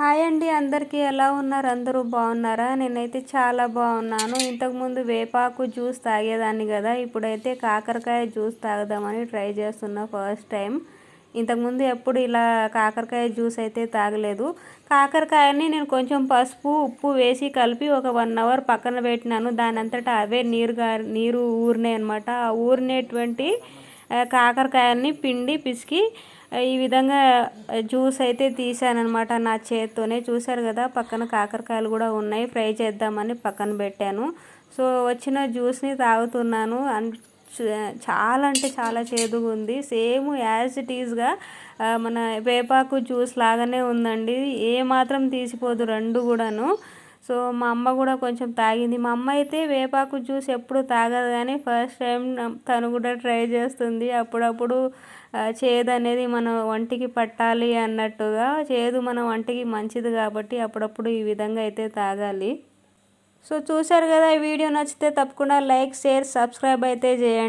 Hi అండి, అందరికీ ఎలా ఉన్నారు? అందరూ బాగున్నారా? నేనైతే చాలా బాగున్నాను. ఇంతకుముందు వేపాకు జ్యూస్ తాగేదాన్ని కదా, ఇప్పుడైతే కాకరకాయ జ్యూస్ తాగదామని ట్రై చేస్తున్నా ఫస్ట్ టైం. ఇంతకుముందు ఎప్పుడు ఇలా కాకరకాయ జ్యూస్ అయితే తాగలేదు. కాకరకాయని నేను కొంచెం పసుపు ఉప్పు వేసి కలిపి ఒక 1 అవర్ పక్కన పెట్టినాను. దాని అంతటా అవే నీరు ఊరినాయి అనమాట. ఆ ఊరినటువంటి కాకరకాయల్ని పిండి పిసికి ఈ విధంగా జ్యూస్ అయితే తీసానమాట నా చేత్తోనే. చూసారు కదా, పక్కన కాకరకాయలు కూడా ఉన్నాయి. ఫ్రై చేద్దామని పక్కన పెట్టాను. సో వచ్చిన జ్యూస్ని తాగుతున్నాను. చాలా అంటే చాలా చేదుగా ఉంది. సేమ్ యాజ్ ఇట్ ఈజ్గా మన వేపాకు జ్యూస్ లాగానే ఉందండి. ఏ మాత్రం తీసిపోదు రెండు కూడాను. సో మా అమ్మ కూడా కొంచెం తాగింది. మా అమ్మ అయితే వేపాకు జ్యూస్ ఎప్పుడు తాగదు, కానీ ఫస్ట్ టైం తను కూడా ట్రై చేస్తుంది. అప్పుడప్పుడు చేదు అనేది మన వంటికి పట్టాలి అన్నట్టుగా, చేదు మన వంటికి మంచిది కాబట్టి అప్పుడప్పుడు ఈ విధంగా అయితే తాగాలి. సో చూశారు కదా, ఈ వీడియో నచ్చితే తప్పకుండా లైక్ షేర్ సబ్స్క్రైబ్ అయితే చేయండి.